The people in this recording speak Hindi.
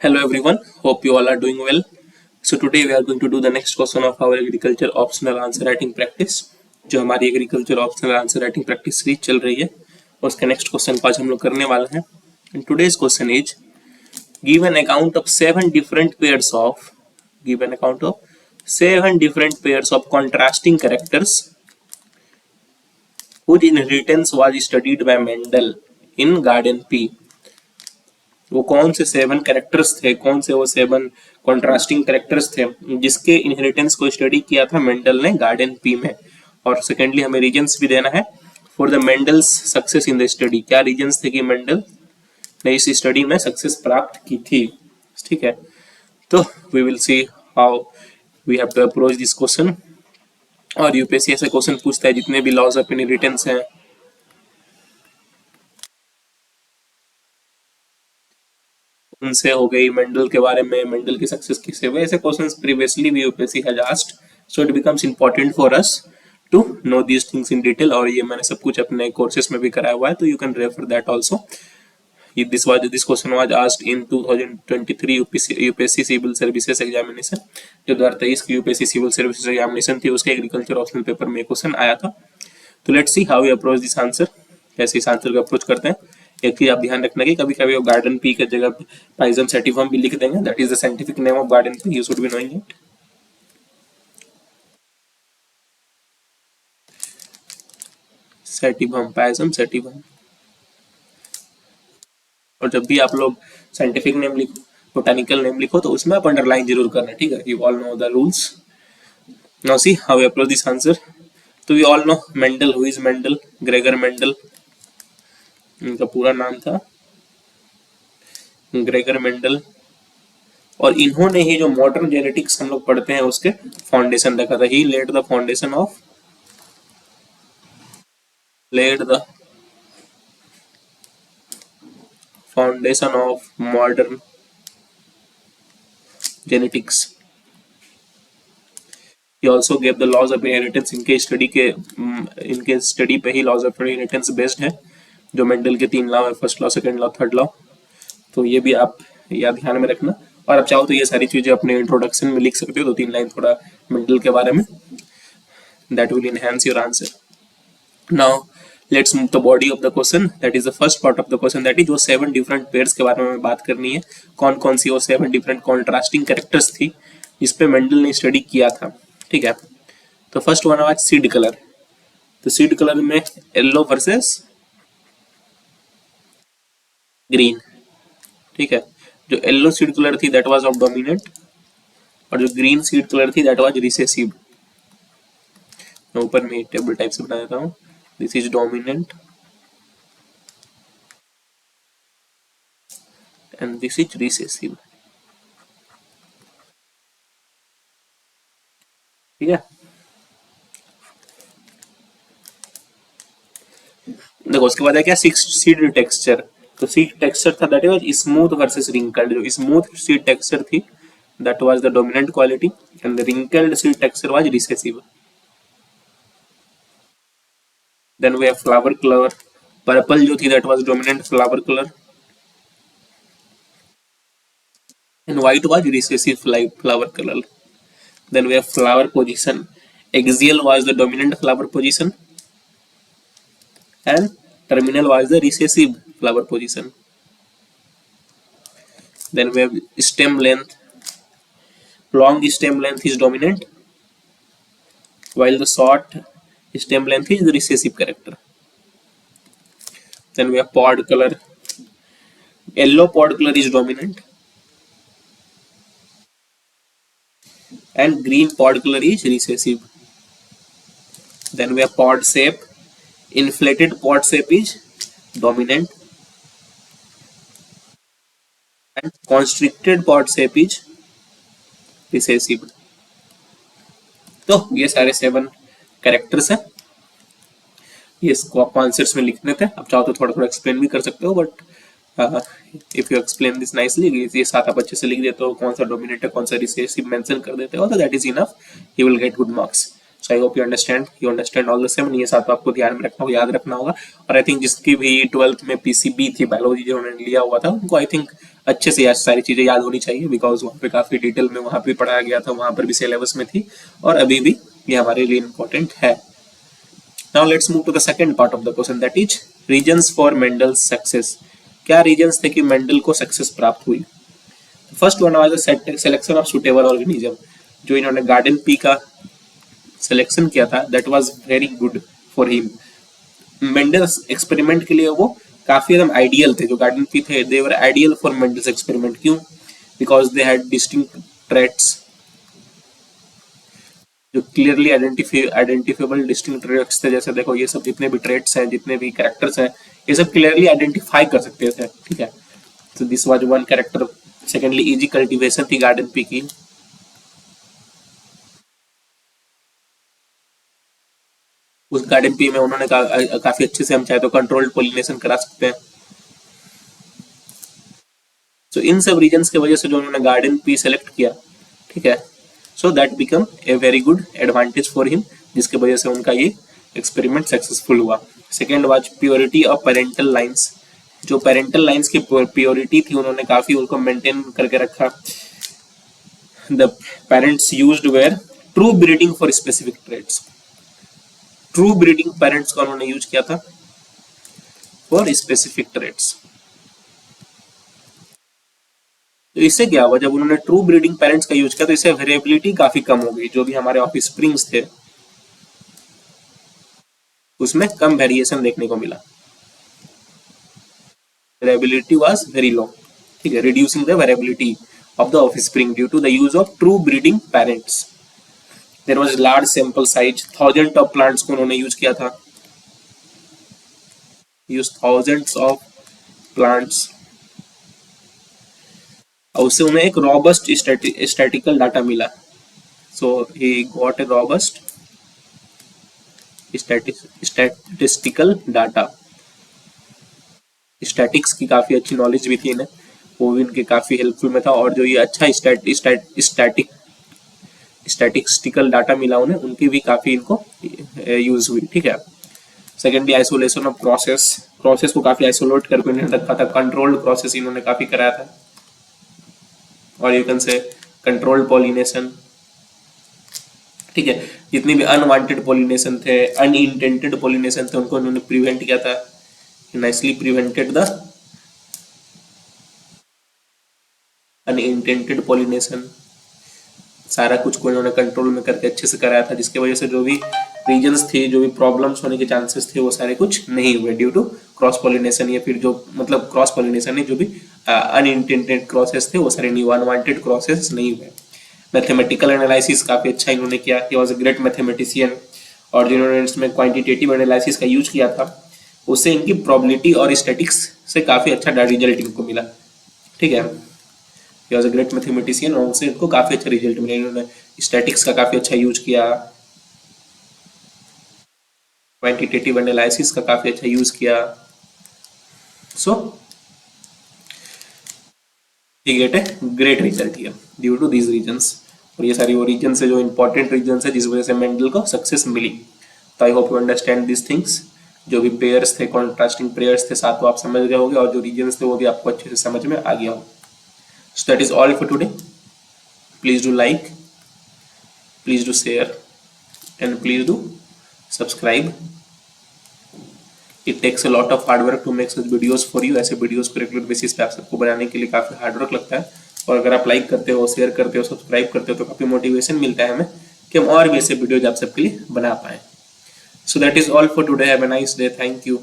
Hello everyone, hope you all are doing well. So today we are going to do the next question of our agriculture optional answer writing practice. जो हमारी agriculture optional answer writing practice series चल रही है उसका next question आज हम लोग करने वाले हैं. And today's question is give an account of seven different pairs of contrasting characters whose inheritance was studied by Mendel in Garden P. वो कौन से 7 कैरेक्टर्स थे, कौन से वो 7 कॉन्ट्रास्टिंग कैरेक्टर्स थे जिसके इनहेरिटेंस को स्टडी किया था मेंडल ने गार्डन पी में. और सेकेंडली हमें रीजंस भी देना है for the Mendel's success in the study. क्या रीजंस थे कि मेंडल ने इस स्टडी में सक्सेस प्राप्त की थी. ठीक है, तो we will see how we have to approach this question. और यूपीएससी ऐसे क्वेश्चन पूछता है जितने भी लॉज ऑफ इनहेरिटेंस हैं उनसे हो गई, मेंडल के बारे में, मेंडल की सक्सेस किससे हुए, ऐसे क्वेश्चंस प्रीवियसली भी UPSC has asked. So it becomes important for us to know these things in detail. और ये मैंने सब कुछ अपने कोर्सेज में भी कराया हुआ है, तो you can refer that also. This question was asked in 2023 UPSC civil services examination. जो 2023 की यूपीएससी सिविल सर्विसेज एग्जामिनेशन थी उसके एग्रीकल्चर ऑप्शनल पेपर में क्वेश्चन आया था. तो let's see how we approach this answer. कैसे इस आंसर को अप्रोच करते हैं. एक चीज आप ध्यान रखना कि कभी कभी वो गार्डन पी के जगह पाइजम सेटिवम भी लिख देंगे. That is the scientific name of garden pea, you should be knowing it. Sativum, pisum sativum. और जब भी आप लोग साइंटिफिक नेम लिखो, बोटानिकल नेम लिखो, तो उसमें आप अंडरलाइन जरूर करना. ठीक है, you all know the rules. Now see how we approach this answer. तो we all know Mendel. Who is Mendel? Gregor Mendel. इनका पूरा नाम था ग्रेगर मेंडल. और इन्होंने ही जो मॉडर्न जेनेटिक्स हम लोग पढ़ते हैं उसके फाउंडेशन रखा था. He led the foundation of modern genetics. He also gave the laws of inheritance. इनके स्टडी पे ही laws of inheritance बेस्ड है, जो मेंडल के 3 लॉ है, first law, second law, third law. तो ये भी आप याद ध्यान में रखना. और आप चाहो तो ये सारी चीजें अपने इंट्रोडक्शन में लिख सकते हो, 2-3 लाइन थोड़ा मेंडल के बारे में. That will enhance your answer. Now let's move the body of the question. That is the first part of the question. That is वो 7 डिफरेंट पेयर्स के बारे में बात करनी है. कौन कौन सी वो 7 डिफरेंट कॉन्ट्रास्टिंग कैरेक्टर्स थी जिसपे मेंडल ने स्टडी किया था. ठीक है, तो फर्स्ट वन आज सीड कलर. तो सीड कलर में येलो वर्सेस ग्रीन. ठीक है, जो येलो सीड कलर थी दैट वाज ऑफ डोमिनेंट, और जो ग्रीन सीड कलर थी दैट वाज रिसेसिव. मैं ऊपर में टेबल टाइप से बना देता हूं. This is dominant and this is recessive. ठीक है, देखो उसके बाद है क्या, सीड टेक्सचर. तो सीड टेक्सचर था that was smooth versus wrinkled. जो स्मूथ सीड टेक्सचर थी that was the dominant quality and the wrinkled seed texture was recessive. Then we have flower colour. Purple जो थी that was dominant flower colour and white was recessive flower colour. Then we have flower position. Axial was the dominant flower position and terminal was the recessive flower position. Then we have stem length. Long stem length is dominant while the short stem length is the recessive character. Then we have pod color. Yellow pod color is dominant and green pod color is recessive. Then we have pod shape. Inflated pod shape is dominant and constricted pod shape is recessive. तो ये सारे 7 कैरेक्टर्स हैं. ये इसको आप आंसर्स में लिखने थे. आप चाहो तो थोड़ा थोड़ा एक्सप्लेन भी कर सकते हो, but if you explain this nicely, ये साथ आप अच्छे से लिख देते हो, कौन सा डोमिनेट है कौन सा रिसेसिव मेंशन कर देते हो, तो that is enough. You will get good marks. So I hope you understand all the 7. ये साथ आपको ध्यान में रखना होगा, याद रखना होगा. और आई थिंक जिसकी भी 12th में पीसीबी थी बायोलॉजी जो उन्होंने लिया हुआ था, उनको आई थिंक अच्छे से याद सारी चीजें याद होनी चाहिए, बिकॉज वहाँ पे काफी डिटेल में वहाँ पे पढ़ाया गया था, वहाँ पर भी सिलेबस में थी और अभी भी ये हमारे लिए इम्पोर्टेंट है। Now let's move to the second part of the question, that is reasons for Mendel's success. क्या रीजंस थे कि मेंडल को सक्सेस प्राप्त हुई? First one was the selection of suitable organism. जो इन्होंने गार्डन पी का सिलेक्शन किया था, that was very good for him. Mendel's experiment के लिए वो काफी एकदम आइडियल थे। जो गार्डन पी थे, दे वर आइडियल फॉर मेंडल्स एक्सपेरिमेंट। क्यों? Because they had distinct traits, जो क्लियरली आइडेंटिफेबल डिस्टिंक्ट ट्रेट्स थे। जैसे देखो ये सब जितने भी ट्रेट्स हैं, जितने भी कैरेक्टर्स हैं, ये सब क्लियरली आइडेंटिफाई कर सकते थे। ठीक है, तो this was one character. Secondly easy cultivation थी गार्डन पी की। उस गार्डन पी में उन्होंने काफी अच्छे से, हम चाहे तो कंट्रोल्ड पोलिनेशन करा सकते हैं। तो इन सब रीजंस की वजह से जो उन्होंने गार्डन पी सेलेक्ट किया, ठीक है, so that become a very good advantage for him, जिसकी वजह से उनका ये एक्सपेरिमेंट सक्सेसफुल हुआ। Second was purity of parental lines. जो पेरेंटल लाइंस की प्योरिटी थी, उन्होंने काफी उनको मेंटेन करके रखा। The parents used were true breeding for specific traits. True breeding parents को उन्होंने यूज किया था फॉर स्पेसिफिक ट्रेड्स। तो इससे क्या हुआ, जब उन्होंने ट्रू ब्रीडिंग पेरेंट्स का यूज किया तो इससे वेरिएबिलिटी काफी कम हो गई। जो भी हमारे ऑफस्प्रिंग्स थे उसमें कम वेरिएशन देखने को मिला। Variability was very low. ठीक है, reducing the variability of the offspring due to the use of true breeding parents. There was large sample size, thousand of plants को उन्होंने यूज किया था, यूज थाउजेंड्स ऑफ प्लांट्स, और उससे उन्हें एक रॉबस्ट स्टैटिकल डाटा मिला। So he got a robust statistical data. Statics की काफी अच्छी नॉलेज भी थी इन्हें, वो भी इनके काफी हेल्पफुल में था। और जो ये अच्छा स्टैटिस्टिकल डाटा मिला उन्हें, उनकी भी काफी इनको यूज हुई। ठीक है, secondly isolation of process. Process को काफी आइसोलेट करके इन्होंने रखा था, कंट्रोल्ड प्रोसेस इन्होंने काफी कराया था। और you can say controlled pollination. ठीक है, जितने भी अनवांटेड पॉलिनेशन थे, अनइंटेंटेड पॉलिनेशन थे, उनको इन्होंने प्रिवेंट किया था। Nicely prevented the अनइंटेंटेड pollination. सारा कुछ को इन्होंने कंट्रोल में करके अच्छे से कराया था, जिसकी वजह से जो भी रीजन्स थे, जो भी प्रॉब्लम्स होने के चांसेस थे, वो सारे कुछ नहीं हुए ड्यू टू क्रॉस पॉलिनेशन। या फिर जो मतलब क्रॉस पॉलिनेशन नहीं, जो भी अनइंटेंडेड क्रॉसेस थे वो सारे नहीं, अनवांटेड क्रॉसेस नहीं हुए। मैथमेटिकल एनालिसिस काफी अच्छा इन्होंने किया, he was a great mathematician. और जिन्होंने इसमें क्वांटिटेटिव एनालिसिस का यूज किया था, उससे इनकी प्रोबेबिलिटी और स्टैटिक्स से काफी अच्छा रिजल्ट इनको मिला। ठीक है, he was a great mathematician और उससे इनको काफी अच्छा रिजल्ट मिला। इन्होंने स्टैटिक्स का काफी अच्छा यूज किया, क्वांटिटेटिव एनालिसिस का काफी अच्छा यूज किया। So he get a great result here due to these reasons. और ये सारी वो रीजन है जो इंपॉर्टेंट रीजन है, जिस वजह से मेंडल को सक्सेस मिली। तो I hope you understand this things. जो भी पेयर्स थे, कॉन्ट्रास्टिंग पेयर्स थे, साथ वो आप समझ गए होंगे, और जो रीजन्स थे वो भी आपको अच्छे से समझ में आ गया हो। So that is all for today. Please do like, please do share and please do subscribe. It takes a lot of hard work to make such videos for you. ऐसे वीडियोस को रेगुलर बेसिस पे आप सबको बनाने के लिए काफी हार्ड वर्क लगता है। और अगर आप लाइक करते हो, शेयर करते हो, सब्सक्राइब करते हो, तो काफी मोटिवेशन मिलता है हमें कि हम और भी ऐसे वीडियोज आप सबके लिए बना पाए। सो that is all for today. Have a nice day. Thank you.